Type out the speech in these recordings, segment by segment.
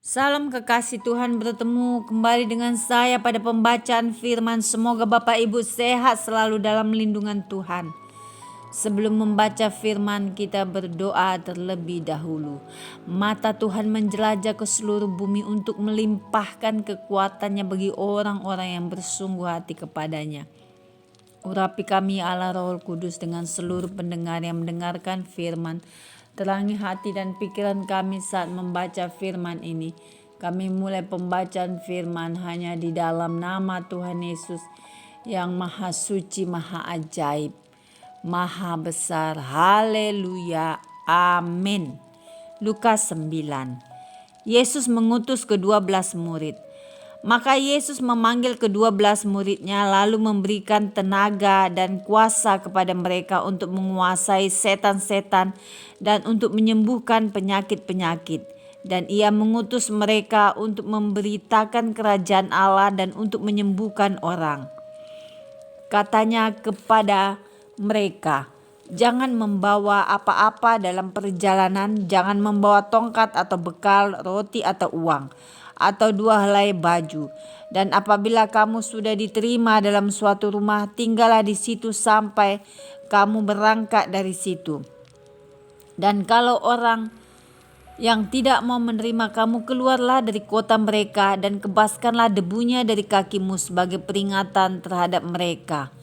Salam kekasih Tuhan, bertemu kembali dengan saya pada pembacaan firman. Semoga Bapak Ibu sehat selalu dalam lindungan Tuhan. Sebelum membaca firman, kita berdoa terlebih dahulu. Mata Tuhan menjelajah ke seluruh bumi untuk melimpahkan kekuatannya bagi orang-orang yang bersungguh hati kepadanya. Urapi kami Allah Roh Kudus dengan seluruh pendengar yang mendengarkan firman. Terangi hati dan pikiran kami saat membaca firman ini. Kami mulai pembacaan firman hanya di dalam nama Tuhan Yesus yang maha suci, maha ajaib, maha besar. Haleluya. Amin. Lukas 9. Yesus mengutus ke-12 murid. Maka Yesus memanggil ke-12 muridnya lalu memberikan tenaga dan kuasa kepada mereka untuk menguasai setan-setan dan untuk menyembuhkan penyakit-penyakit. Dan ia mengutus mereka untuk memberitakan kerajaan Allah dan untuk menyembuhkan orang. Katanya kepada mereka, jangan membawa apa-apa dalam perjalanan, jangan membawa tongkat atau bekal, roti atau uang, atau 2 helai baju. Dan apabila kamu sudah diterima dalam suatu rumah, tinggallah di situ sampai kamu berangkat dari situ. Dan kalau orang yang tidak mau menerima kamu, keluarlah dari kota mereka dan kebaskanlah debunya dari kakimu sebagai peringatan terhadap mereka.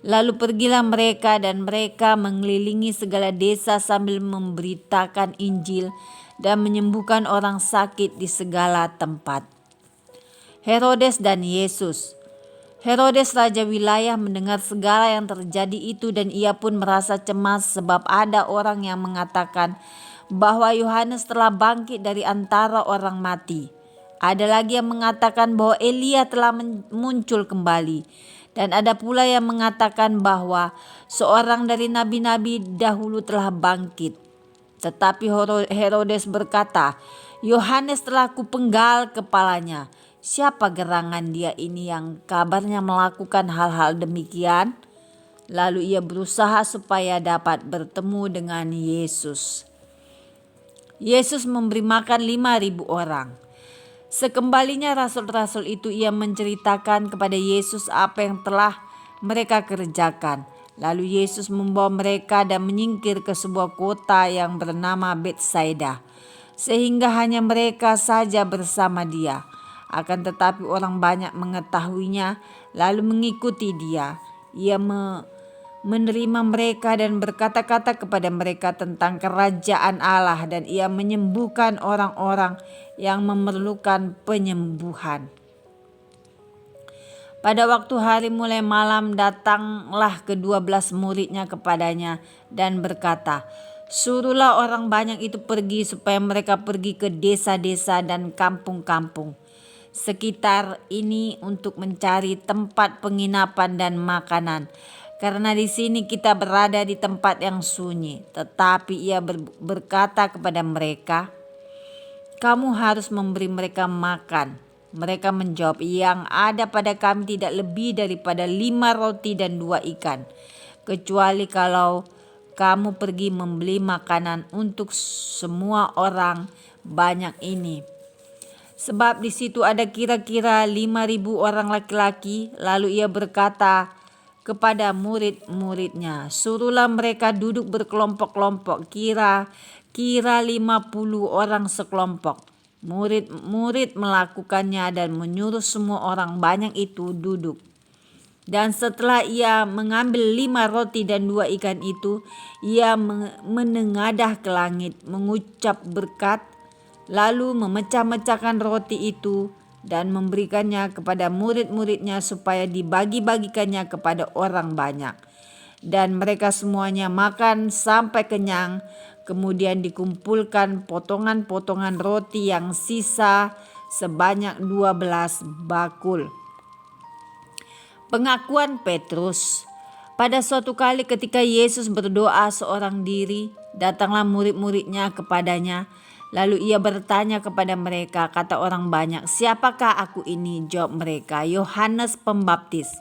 Lalu pergilah mereka dan mereka mengelilingi segala desa sambil memberitakan Injil dan menyembuhkan orang sakit di segala tempat. Herodes dan Yesus. Herodes raja wilayah mendengar segala yang terjadi itu dan ia pun merasa cemas sebab ada orang yang mengatakan bahwa Yohanes telah bangkit dari antara orang mati. Ada lagi yang mengatakan bahwa Elia telah muncul kembali. Dan ada pula yang mengatakan bahwa seorang dari nabi-nabi dahulu telah bangkit. Tetapi Herodes berkata, Yohanes telah kupenggal kepalanya. Siapa gerangan dia ini yang kabarnya melakukan hal-hal demikian? Lalu ia berusaha supaya dapat bertemu dengan Yesus. Yesus memberi makan 5.000 orang. Sekembalinya rasul-rasul itu, ia menceritakan kepada Yesus apa yang telah mereka kerjakan. Lalu Yesus membawa mereka dan menyingkir ke sebuah kota yang bernama Betsaida, sehingga hanya mereka saja bersama dia. Akan tetapi orang banyak mengetahuinya lalu mengikuti dia. Ia menerima mereka dan berkata-kata kepada mereka tentang kerajaan Allah, dan ia menyembuhkan orang-orang yang memerlukan penyembuhan. Pada waktu hari mulai malam, datanglah ke-12 muridnya kepadanya dan berkata, suruhlah orang banyak itu pergi supaya mereka pergi ke desa-desa dan kampung-kampung sekitar ini untuk mencari tempat penginapan dan makanan. Karena di sini kita berada di tempat yang sunyi. Tetapi ia berkata kepada mereka, kamu harus memberi mereka makan. Mereka menjawab, yang ada pada kami tidak lebih daripada 5 roti dan 2 ikan. Kecuali kalau kamu pergi membeli makanan untuk semua orang banyak ini. Sebab di situ ada kira-kira 5.000 orang laki-laki. Lalu ia berkata kepada murid-muridnya, suruhlah mereka duduk berkelompok-kelompok, kira-kira 50 orang sekelompok. Murid-murid melakukannya dan menyuruh semua orang banyak itu duduk. Dan setelah ia mengambil 5 roti dan 2 ikan itu, ia menengadah ke langit, mengucap berkat, lalu memecah-mecahkan roti itu dan memberikannya kepada murid-muridnya supaya dibagi-bagikannya kepada orang banyak. Dan mereka semuanya makan sampai kenyang. Kemudian dikumpulkan potongan-potongan roti yang sisa sebanyak 12 bakul. Pengakuan Petrus. Pada suatu kali ketika Yesus berdoa seorang diri, datanglah murid-muridnya kepadanya. Lalu ia bertanya kepada mereka, kata orang banyak, siapakah aku ini? Jawab mereka, Yohanes Pembaptis.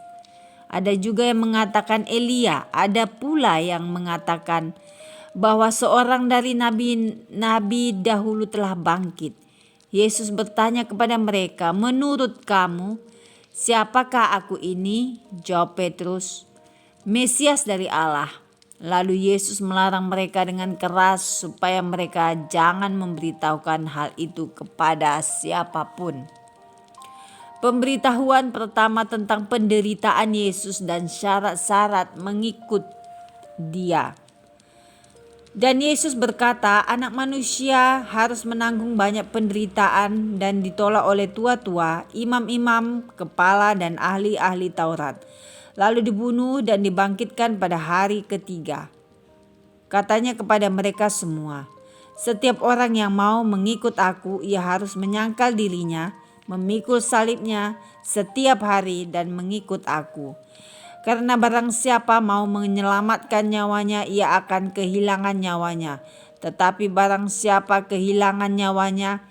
Ada juga yang mengatakan Elia, ada pula yang mengatakan bahwa seorang dari nabi dahulu telah bangkit. Yesus bertanya kepada mereka, "Menurut kamu, siapakah aku ini?" Jawab Petrus, "Mesias dari Allah." Lalu Yesus melarang mereka dengan keras supaya mereka jangan memberitahukan hal itu kepada siapapun. Pemberitahuan pertama tentang penderitaan Yesus dan syarat-syarat mengikut Dia. Dan Yesus berkata, anak manusia harus menanggung banyak penderitaan dan ditolak oleh tua-tua, imam-imam, kepala dan ahli-ahli Taurat, lalu dibunuh dan dibangkitkan pada hari ketiga. Katanya kepada mereka semua, "Setiap orang yang mau mengikut aku, ia harus menyangkal dirinya, memikul salibnya setiap hari dan mengikut aku. Karena barang siapa mau menyelamatkan nyawanya, ia akan kehilangan nyawanya. Tetapi barang siapa kehilangan nyawanya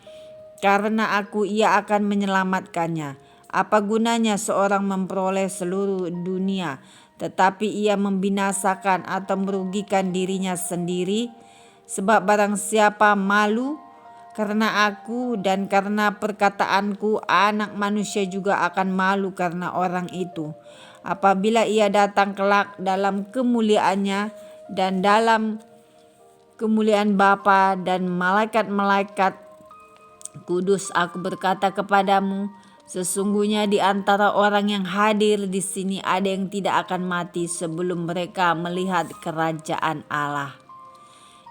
karena aku, ia akan menyelamatkannya. Apa gunanya seorang memperoleh seluruh dunia, tetapi ia membinasakan atau merugikan dirinya sendiri? Sebab barang siapa malu karena aku dan karena perkataanku, Anak Manusia juga akan malu karena orang itu, apabila ia datang kelak dalam kemuliaannya dan dalam kemuliaan Bapa dan malaikat-malaikat kudus. Aku berkata kepadamu, sesungguhnya di antara orang yang hadir di sini ada yang tidak akan mati sebelum mereka melihat kerajaan Allah."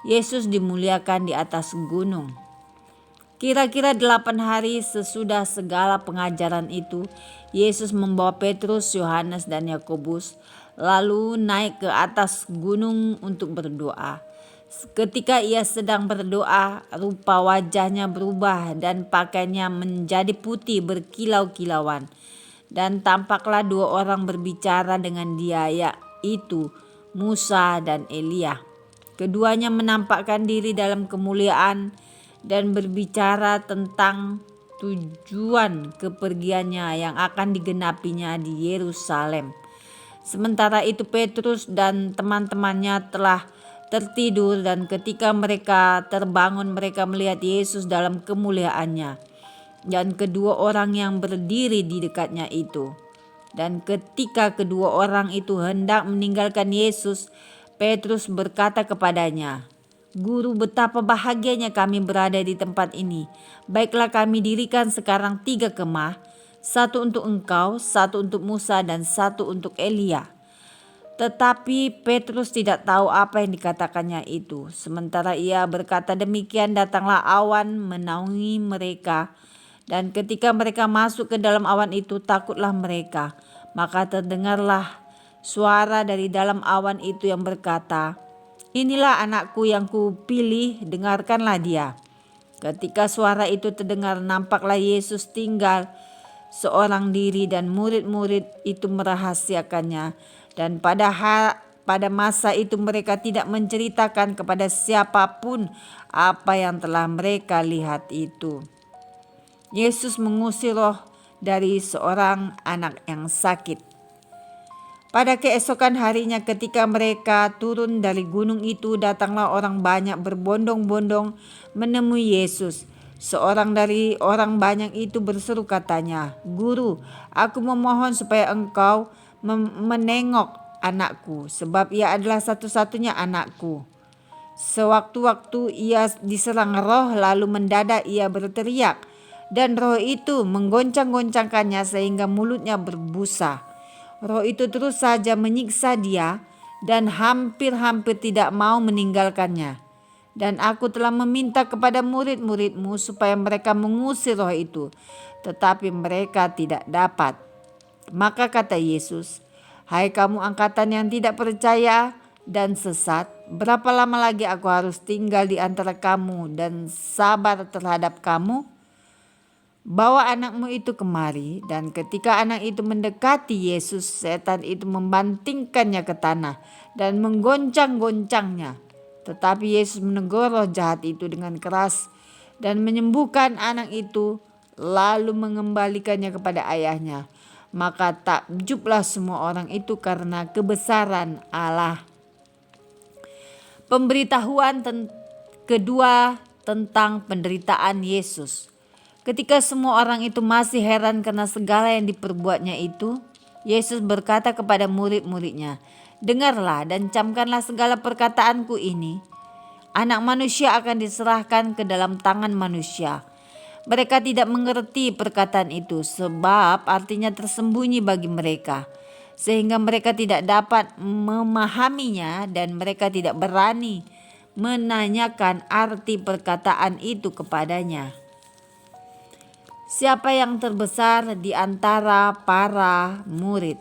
Yesus dimuliakan di atas gunung. Kira-kira 8 hari sesudah segala pengajaran itu, Yesus membawa Petrus, Yohanes, dan Yakobus lalu naik ke atas gunung untuk berdoa. Ketika ia sedang berdoa, rupa wajahnya berubah dan pakaiannya menjadi putih berkilau-kilauan. Dan tampaklah 2 orang berbicara dengan dia, yaitu Musa dan Elia. Keduanya menampakkan diri dalam kemuliaan dan berbicara tentang tujuan kepergiannya yang akan digenapinya di Yerusalem. Sementara itu Petrus dan teman-temannya telah tertidur, dan ketika mereka terbangun mereka melihat Yesus dalam kemuliaannya dan kedua orang yang berdiri di dekatnya itu. Dan ketika kedua orang itu hendak meninggalkan Yesus, Petrus berkata kepadanya, "Guru, betapa bahagianya kami berada di tempat ini. Baiklah, kami dirikan sekarang 3 kemah, 1 untuk engkau, 1 untuk Musa, dan 1 untuk Elia." Tetapi Petrus tidak tahu apa yang dikatakannya itu. Sementara ia berkata demikian, datanglah awan menaungi mereka. Dan ketika mereka masuk ke dalam awan itu, takutlah mereka. Maka terdengarlah suara dari dalam awan itu yang berkata, "Inilah anakku yang kupilih, dengarkanlah dia." Ketika suara itu terdengar, nampaklah Yesus tinggal seorang diri dan murid-murid itu merahasiakannya. Dan pada masa itu mereka tidak menceritakan kepada siapapun apa yang telah mereka lihat itu. Yesus mengusir roh dari seorang anak yang sakit. Pada keesokan harinya ketika mereka turun dari gunung itu, datanglah orang banyak berbondong-bondong menemui Yesus. Seorang dari orang banyak itu berseru katanya, "Guru, aku memohon supaya engkau menengok anakku, sebab ia adalah satu-satunya anakku. Sewaktu-waktu ia diserang roh, lalu mendadak ia berteriak, dan roh itu menggoncang-goncangkannya sehingga mulutnya berbusa. Roh itu terus saja menyiksa dia dan hampir-hampir tidak mau meninggalkannya. Dan aku telah meminta kepada murid-muridmu supaya mereka mengusir roh itu, tetapi mereka tidak dapat." Maka kata Yesus, "Hai kamu angkatan yang tidak percaya dan sesat, berapa lama lagi aku harus tinggal di antara kamu dan sabar terhadap kamu? Bawa anakmu itu kemari." Dan ketika anak itu mendekati Yesus, setan itu membantingkannya ke tanah dan menggoncang-goncangnya. Tetapi Yesus menegur roh jahat itu dengan keras dan menyembuhkan anak itu, lalu mengembalikannya kepada ayahnya. Maka takjublah semua orang itu karena kebesaran Allah. Pemberitahuan kedua tentang penderitaan Yesus. Ketika semua orang itu masih heran karena segala yang diperbuatnya itu, Yesus berkata kepada murid-muridnya, "Dengarlah dan camkanlah segala perkataanku ini. Anak manusia akan diserahkan ke dalam tangan manusia." Mereka tidak mengerti perkataan itu sebab artinya tersembunyi bagi mereka, sehingga mereka tidak dapat memahaminya dan mereka tidak berani menanyakan arti perkataan itu kepadanya. Siapa yang terbesar di antara para murid?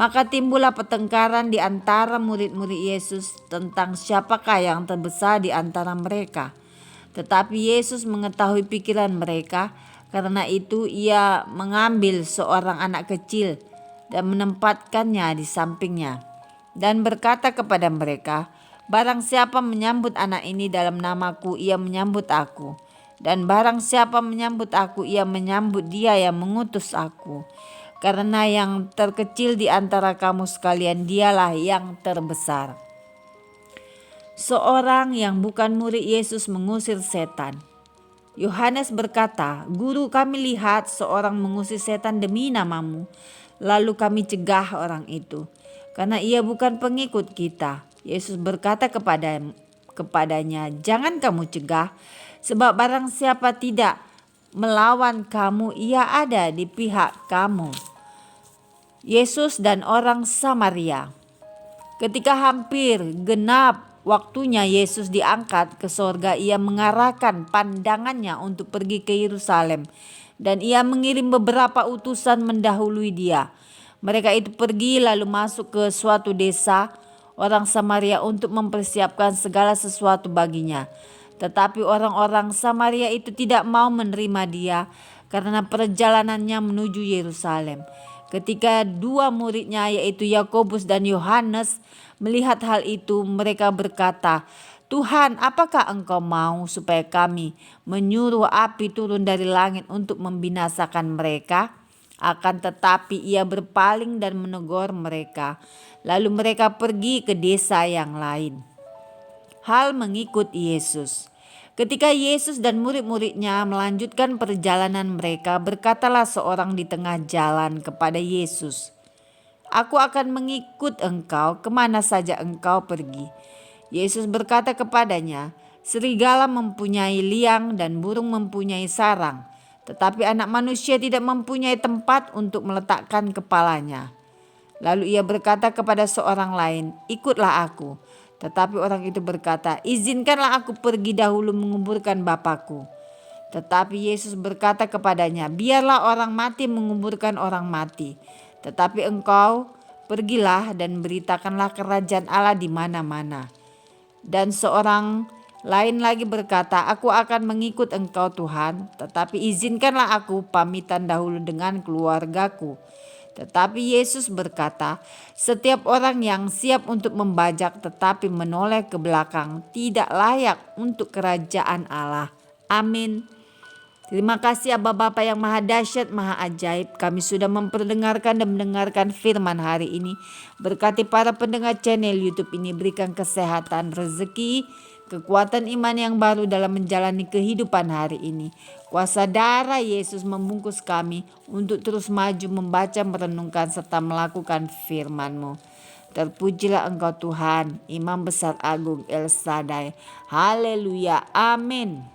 Maka timbullah pertengkaran di antara murid-murid Yesus tentang siapakah yang terbesar di antara mereka. Tetapi Yesus mengetahui pikiran mereka, karena itu ia mengambil seorang anak kecil dan menempatkannya di sampingnya, dan berkata kepada mereka, "Barang siapa menyambut anak ini dalam namaku, ia menyambut aku. Dan barang siapa menyambut aku, ia menyambut dia yang mengutus aku. Karena yang terkecil di antara kamu sekalian, dialah yang terbesar." Seorang yang bukan murid Yesus mengusir setan. Yohanes berkata, "Guru, kami lihat seorang mengusir setan demi namamu, lalu kami cegah orang itu, karena ia bukan pengikut kita." Yesus berkata kepadanya, "Jangan kamu cegah, sebab barang siapa tidak melawan kamu, ia ada di pihak kamu." Yesus dan orang Samaria. Ketika hampir genap waktunya Yesus diangkat ke sorga, ia mengarahkan pandangannya untuk pergi ke Yerusalem, dan ia mengirim beberapa utusan mendahului dia. Mereka itu pergi lalu masuk ke suatu desa orang Samaria untuk mempersiapkan segala sesuatu baginya. Tetapi orang-orang Samaria itu tidak mau menerima dia karena perjalanannya menuju Yerusalem. Ketika dua muridnya yaitu Yakobus dan Yohanes melihat hal itu, mereka berkata, "Tuhan, apakah engkau mau supaya kami menyuruh api turun dari langit untuk membinasakan mereka?" Akan tetapi ia berpaling dan menegur mereka. Lalu mereka pergi ke desa yang lain. Hal mengikut Yesus. Ketika Yesus dan murid-muridnya melanjutkan perjalanan mereka, berkatalah seorang di tengah jalan kepada Yesus, "Aku akan mengikut engkau kemana saja engkau pergi." Yesus berkata kepadanya, "Serigala mempunyai liang dan burung mempunyai sarang, tetapi anak manusia tidak mempunyai tempat untuk meletakkan kepalanya." Lalu ia berkata kepada seorang lain, "Ikutlah aku." Tetapi orang itu berkata, "Izinkanlah aku pergi dahulu menguburkan Bapakku." Tetapi Yesus berkata kepadanya, "Biarlah orang mati menguburkan orang mati. Tetapi engkau pergilah dan beritakanlah kerajaan Allah di mana-mana." Dan seorang lain lagi berkata, "Aku akan mengikut engkau Tuhan, tetapi izinkanlah aku pamitan dahulu dengan keluargaku." Tetapi Yesus berkata, "Setiap orang yang siap untuk membajak tetapi menoleh ke belakang tidak layak untuk kerajaan Allah." Amin. Terima kasih Aba Bapa yang maha dahsyat, maha ajaib. Kami sudah memperdengarkan dan mendengarkan firman hari ini. Berkati para pendengar channel YouTube ini, berikan kesehatan, rezeki, kekuatan iman yang baru dalam menjalani kehidupan hari ini. Kuasa darah Yesus membungkus kami untuk terus maju membaca, merenungkan, serta melakukan firman-Mu. Terpujilah Engkau Tuhan, Imam Besar Agung El Shaddai. Haleluya. Amin.